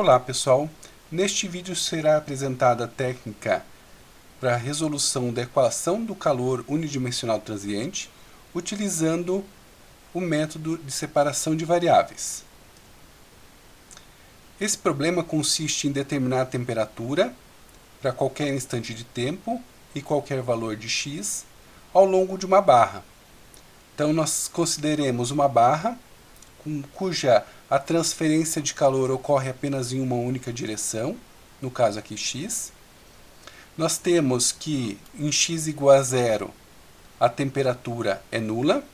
Olá pessoal, neste vídeo será apresentada a técnica para a resolução da equação do calor unidimensional transiente utilizando o método de separação de variáveis. Esse problema consiste em determinar a temperatura para qualquer instante de tempo e qualquer valor de x ao longo de uma barra. Então nós consideremos uma barra cuja a transferência de calor ocorre apenas em uma única direção, no caso aqui x. Nós temos que em x igual a zero a temperatura é nula,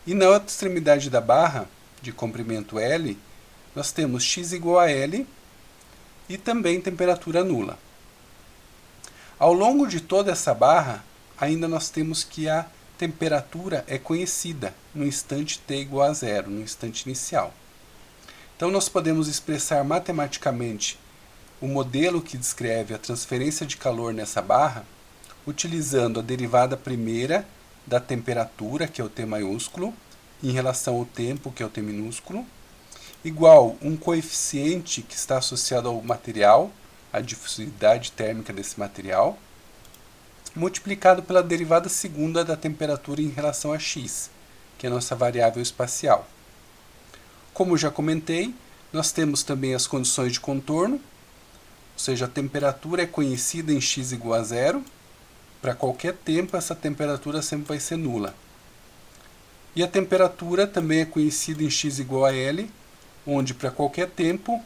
e na outra extremidade da barra, de comprimento L, nós temos x igual a L e também temperatura nula. Ao longo de toda essa barra, ainda nós temos que a temperatura é conhecida no instante t igual a zero, no instante inicial. Então nós podemos expressar matematicamente o modelo que descreve a transferência de calor nessa barra, utilizando a derivada primeira da temperatura, que é o T maiúsculo, em relação ao tempo, que é o T minúsculo, igual um coeficiente que está associado ao material, a difusividade térmica desse material, multiplicado pela derivada segunda da temperatura em relação a x, que é a nossa variável espacial. Como já comentei, nós temos também as condições de contorno, ou seja, a temperatura é conhecida em x igual a zero. Para qualquer tempo, essa temperatura sempre vai ser nula. E a temperatura também é conhecida em x igual a L, onde para qualquer tempo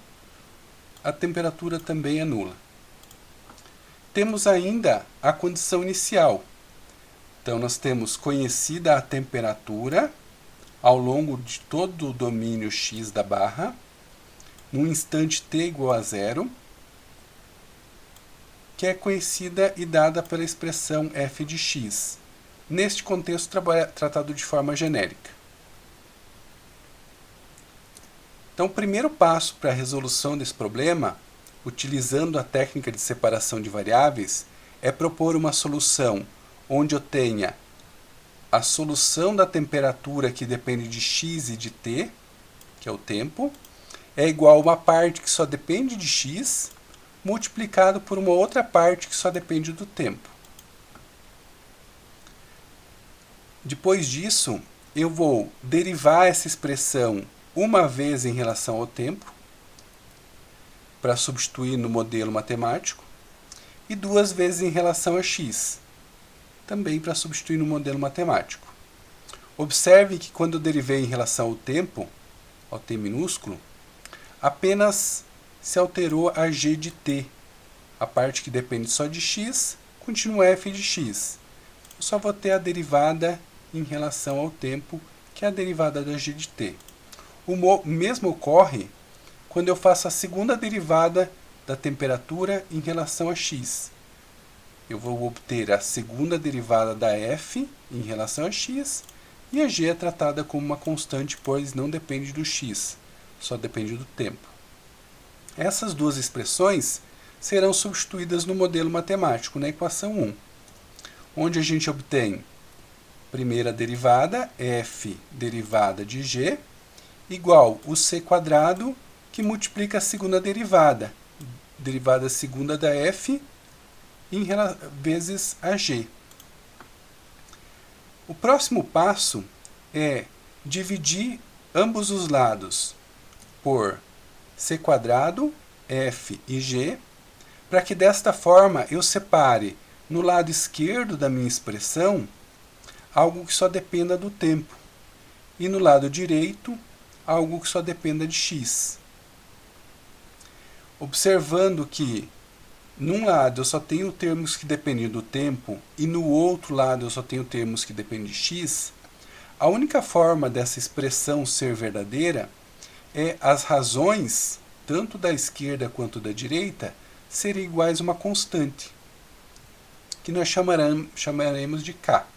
a temperatura também é nula. Temos ainda a condição inicial. Então nós temos conhecida a temperatura ao longo de todo o domínio x da barra, no instante t igual a zero, que é conhecida e dada pela expressão f de x, neste contexto tratado de forma genérica. Então, o primeiro passo para a resolução desse problema, utilizando a técnica de separação de variáveis, é propor uma solução onde eu tenha a solução da temperatura que depende de x e de t, que é o tempo, é igual a uma parte que só depende de x, multiplicado por uma outra parte que só depende do tempo. Depois disso, eu vou derivar essa expressão uma vez em relação ao tempo, para substituir no modelo matemático, e duas vezes em relação a x, também para substituir no modelo matemático. Observe que quando eu derivei em relação ao tempo, ao t minúsculo, apenas se alterou a g de t. A parte que depende só de x, continua f de x. Eu só vou ter a derivada em relação ao tempo, que é a derivada da g de t. O mesmo ocorre quando eu faço a segunda derivada da temperatura em relação a x. Eu vou obter a segunda derivada da f em relação a x, e a g é tratada como uma constante, pois não depende do x, só depende do tempo. Essas duas expressões serão substituídas no modelo matemático, na equação 1, onde a gente obtém primeira derivada, f derivada de g, igual o c quadrado, que multiplica a segunda derivada segunda da f, vezes a g. O próximo passo é dividir ambos os lados por c quadrado, f e g, para que desta forma eu separe no lado esquerdo da minha expressão algo que só dependa do tempo, e no lado direito algo que só dependa de x. Observando que num lado eu só tenho termos que dependem do tempo e no outro lado eu só tenho termos que dependem de x, a única forma dessa expressão ser verdadeira é as razões, tanto da esquerda quanto da direita, serem iguais a uma constante, que nós chamaremos de k.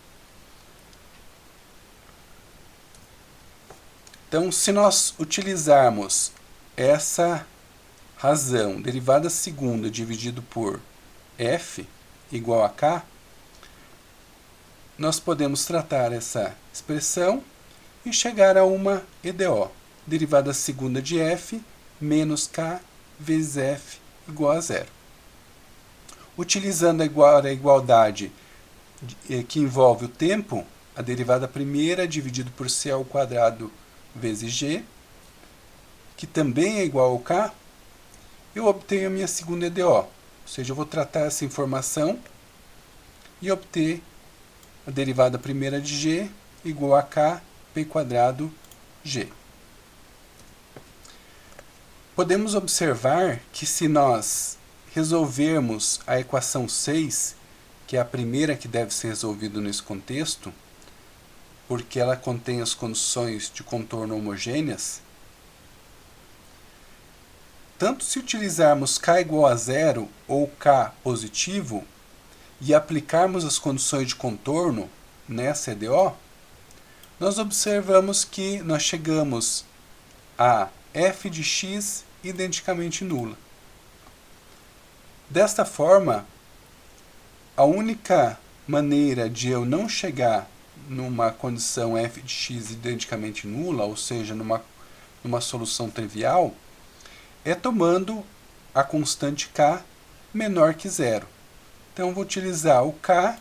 Então, se nós utilizarmos essa razão, derivada segunda dividido por f igual a k, nós podemos tratar essa expressão e chegar a uma EDO, derivada segunda de f menos k vezes f igual a zero. Utilizando a igualdade que envolve o tempo, a derivada primeira dividido por c ao quadrado vezes g, que também é igual ao k, eu obtenho a minha segunda EDO. Ou seja, eu vou tratar essa informação e obter a derivada primeira de g igual a k p quadrado g. Podemos observar que se nós resolvermos a equação 6, que é a primeira que deve ser resolvida nesse contexto, porque ela contém as condições de contorno homogêneas, tanto se utilizarmos k igual a zero ou k positivo e aplicarmos as condições de contorno nessa EDO, nós observamos que nós chegamos a f de x identicamente nula. Desta forma, a única maneira de eu não chegar numa condição f de x identicamente nula, ou seja, numa solução trivial, é tomando a constante k menor que zero. Então, eu vou utilizar o k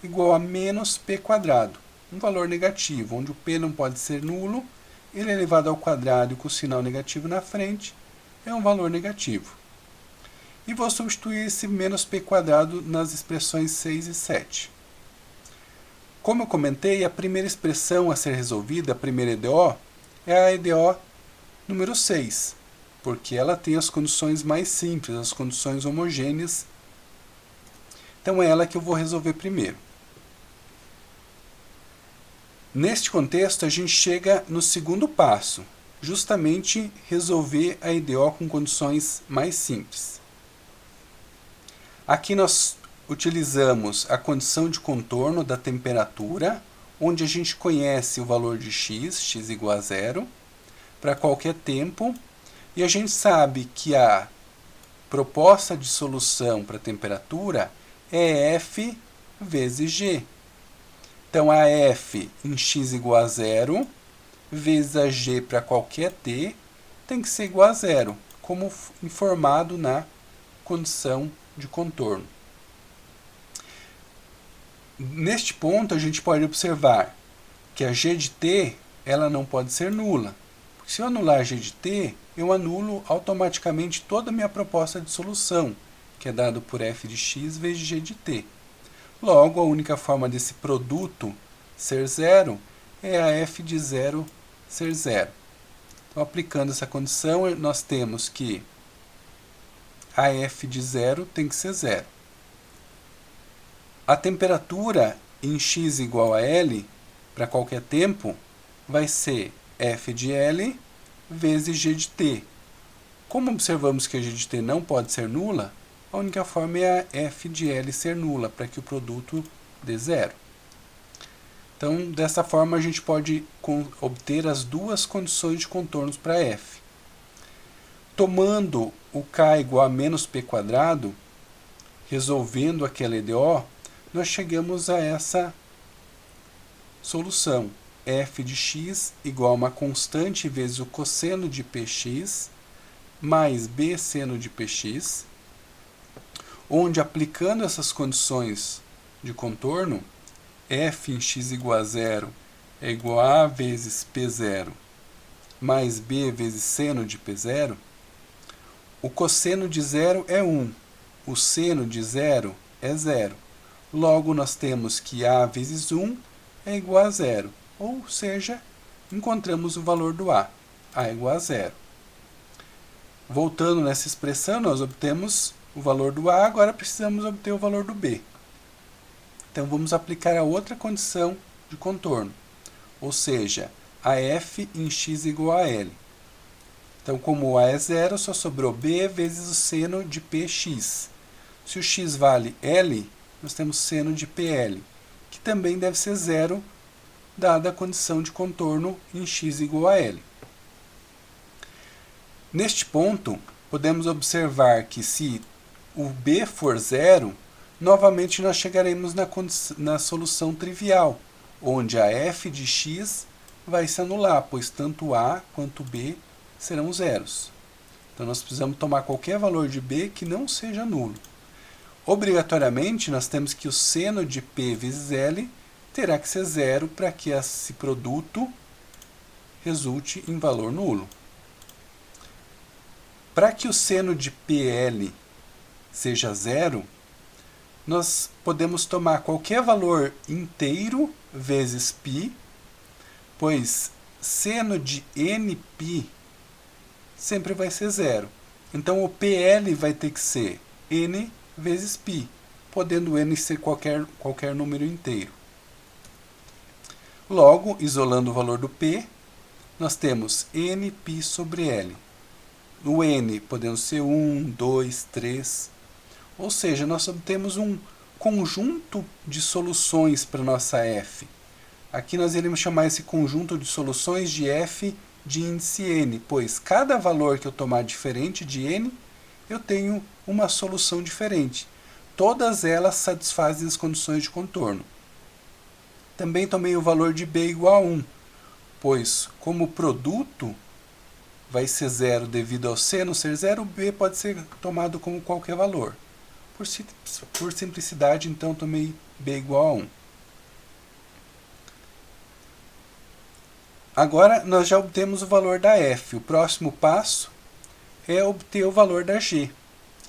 igual a menos p quadrado, um valor negativo, onde o p não pode ser nulo, ele é elevado ao quadrado com o sinal negativo na frente, é um valor negativo. E vou substituir esse menos p quadrado nas expressões 6 e 7. Como eu comentei, a primeira expressão a ser resolvida, a primeira EDO, é a EDO número 6, porque ela tem as condições mais simples, as condições homogêneas. Então é ela que eu vou resolver primeiro. Neste contexto, a gente chega no segundo passo, justamente resolver a EDO com condições mais simples. Aqui nós utilizamos a condição de contorno da temperatura, onde a gente conhece o valor de x igual a zero, para qualquer tempo, e a gente sabe que a proposta de solução para a temperatura é f vezes g. Então, a f em x igual a zero, vezes a g para qualquer t, tem que ser igual a zero, como informado na condição de contorno. Neste ponto, a gente pode observar que a g de t ela não pode ser nula. Porque se eu anular a g de t, eu anulo automaticamente toda a minha proposta de solução, que é dado por f de x vezes g de t. Logo, a única forma desse produto ser zero é a f de zero ser zero. Então, aplicando essa condição, nós temos que a f de zero tem que ser zero. A temperatura em x igual a L, para qualquer tempo, vai ser f de L vezes g de t. Como observamos que a g de t não pode ser nula, a única forma é a f de L ser nula, para que o produto dê zero. Então, dessa forma, a gente pode obter as duas condições de contornos para f. Tomando o k igual a menos p quadrado, resolvendo aquela EDO, nós chegamos a essa solução. F de x igual a uma constante vezes o cosseno de px, mais b seno de px, onde, aplicando essas condições de contorno, f em x igual a zero é igual a a vezes p0 mais b vezes seno de p0, o cosseno de zero é 1, o seno de zero é zero. Logo, nós temos que a vezes 1 é igual a zero, ou seja, encontramos o valor do a é igual a zero. Voltando nessa expressão, nós obtemos o valor do a, agora precisamos obter o valor do b. Então, vamos aplicar a outra condição de contorno, ou seja, a f em x igual a L. Então, como o a é zero, só sobrou b vezes o seno de px. Se o x vale L, nós temos seno de PL, que também deve ser zero, dada a condição de contorno em x igual a L. Neste ponto, podemos observar que se o b for zero, novamente nós chegaremos na solução trivial, onde a f de x vai se anular, pois tanto a quanto b serão zeros. Então nós precisamos tomar qualquer valor de b que não seja nulo. Obrigatoriamente, nós temos que o seno de P vezes L terá que ser zero para que esse produto resulte em valor nulo. Para que o seno de PL seja zero, nós podemos tomar qualquer valor inteiro vezes π, pois seno de nπ sempre vai ser zero. Então o PL vai ter que ser n vezes π, podendo n ser qualquer número inteiro. Logo, isolando o valor do P, nós temos nπ sobre L. O n podendo ser 1, 2, 3, ou seja, nós obtemos um conjunto de soluções para nossa f. Aqui nós iremos chamar esse conjunto de soluções de f de índice n, pois cada valor que eu tomar diferente de n, eu tenho uma solução diferente. Todas elas satisfazem as condições de contorno. Também tomei o valor de b igual a 1, pois como produto vai ser zero devido ao seno ser zero, b pode ser tomado como qualquer valor. Por simplicidade, então, tomei b igual a 1. Agora, nós já obtemos o valor da f. O próximo passo é obter o valor da g,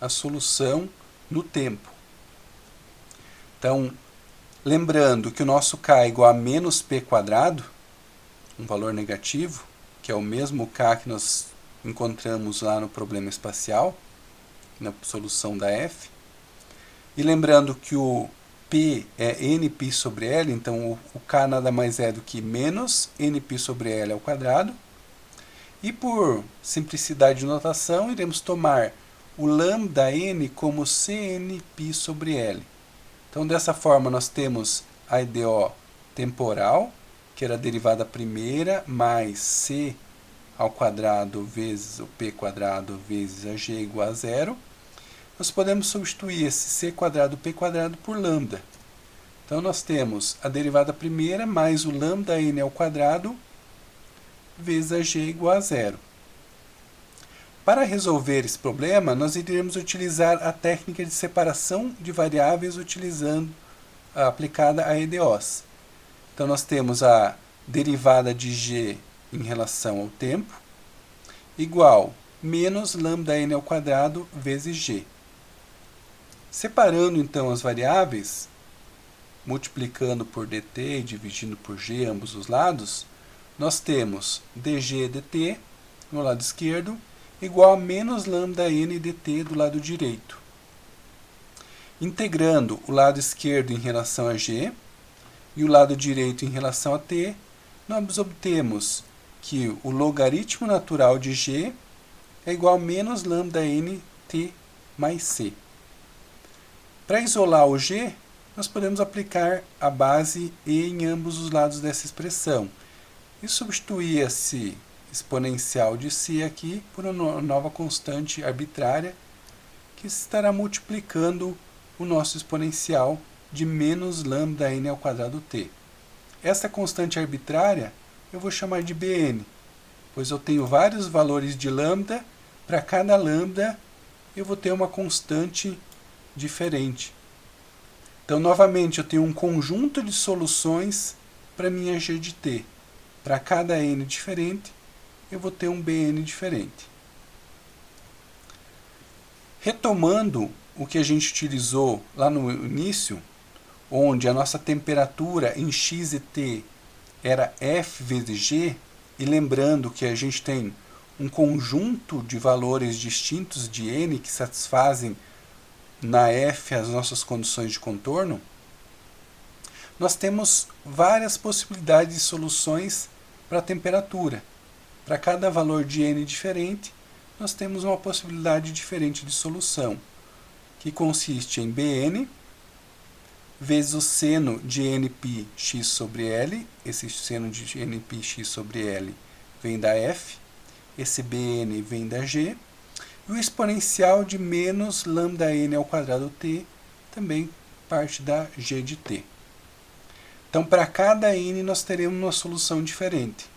a solução no tempo. Então, lembrando que o nosso k é igual a menos p quadrado, um valor negativo, que é o mesmo k que nós encontramos lá no problema espacial, na solução da f. E lembrando que o P é nπ sobre L, então o k nada mais é do que menos nπ sobre L ao quadrado. E por simplicidade de notação, iremos tomar o lambda n como cnπ sobre L. Então, dessa forma, nós temos a EDO temporal, que era a derivada primeira, mais c ao quadrado vezes o p quadrado vezes a g igual a zero. Nós podemos substituir esse c quadrado p quadrado por lambda. Então, nós temos a derivada primeira mais o lambda n ao quadrado vezes a g igual a zero. Para resolver esse problema, nós iremos utilizar a técnica de separação de variáveis aplicada a EDOs. Então, nós temos a derivada de g em relação ao tempo igual menos lambda n ao quadrado vezes g. Separando, então, as variáveis, multiplicando por dt e dividindo por g ambos os lados, nós temos dg dt no lado esquerdo igual a menos lambda n dt do lado direito. Integrando o lado esquerdo em relação a g e o lado direito em relação a t, nós obtemos que o logaritmo natural de g é igual a menos lambda n t mais c. Para isolar o g, nós podemos aplicar a base e em ambos os lados dessa expressão e substituir esse exponencial de c aqui por uma nova constante arbitrária que estará multiplicando o nosso exponencial de menos lambda n ao quadrado t. Essa constante arbitrária eu vou chamar de bn, pois eu tenho vários valores de lambda, para cada lambda eu vou ter uma constante diferente. Então, novamente, eu tenho um conjunto de soluções para minha g de t. Para cada n diferente, eu vou ter um bn diferente. Retomando o que a gente utilizou lá no início, onde a nossa temperatura em x e t era f vezes g, e lembrando que a gente tem um conjunto de valores distintos de n que satisfazem na f as nossas condições de contorno, nós temos várias possibilidades de soluções para a temperatura. Para cada valor de n diferente, nós temos uma possibilidade diferente de solução, que consiste em bn vezes o seno de nπ x sobre L, esse seno de nπ x sobre L vem da f, esse bn vem da g, e o exponencial de menos lambda n ao quadrado t também parte da g de t. Então, para cada n, nós teremos uma solução diferente.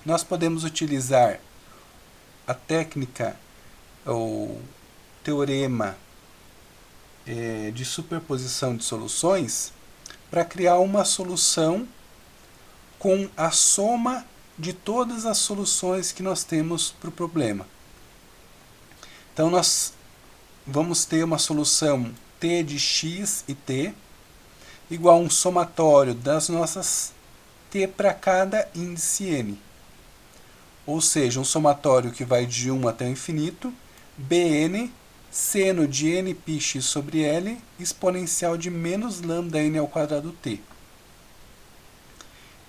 Nós podemos utilizar a técnica, ou teorema de superposição de soluções para criar uma solução com a soma de todas as soluções que nós temos para o problema. Então, nós vamos ter uma solução t de x e t igual a um somatório das nossas t para cada índice n. Ou seja, um somatório que vai de 1 até o infinito, bn, seno de nπx sobre L, exponencial de menos lambda n ao quadrado t.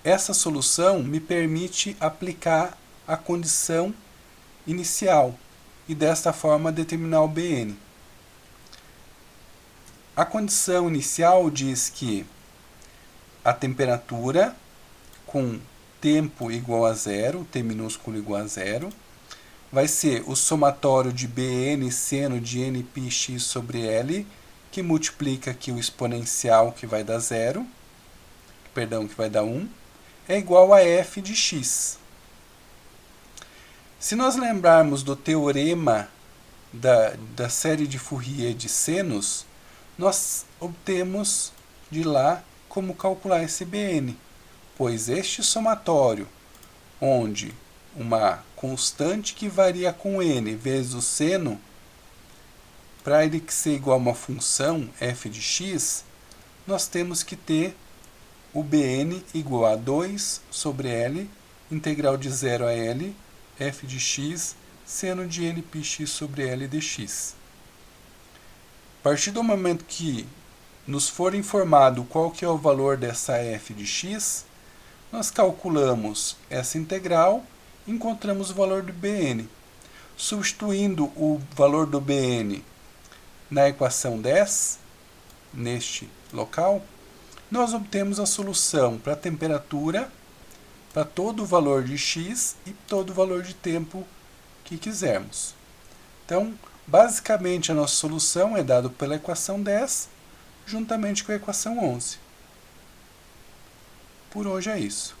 Essa solução me permite aplicar a condição inicial e desta forma determinar o bn. A condição inicial diz que a temperatura com tempo igual a zero, t minúsculo igual a zero, vai ser o somatório de bn seno de nπx sobre L, que multiplica aqui o exponencial que vai dar zero, que vai dar 1, é igual a f de x. Se nós lembrarmos do teorema da série de Fourier de senos, nós obtemos de lá como calcular esse bn, pois este somatório, onde uma constante que varia com n vezes o seno, para ele ser igual a uma função f de x, nós temos que ter o bn igual a 2 sobre L, integral de 0 a L, f de x, seno de nπx sobre L dx. A partir do momento que nos for informado qual que é o valor dessa f de x, nós calculamos essa integral e encontramos o valor do bn. Substituindo o valor do bn na equação 10, neste local, nós obtemos a solução para a temperatura, para todo o valor de x e todo o valor de tempo que quisermos. Então, basicamente, a nossa solução é dada pela equação 10, juntamente com a equação 11. Por hoje é isso.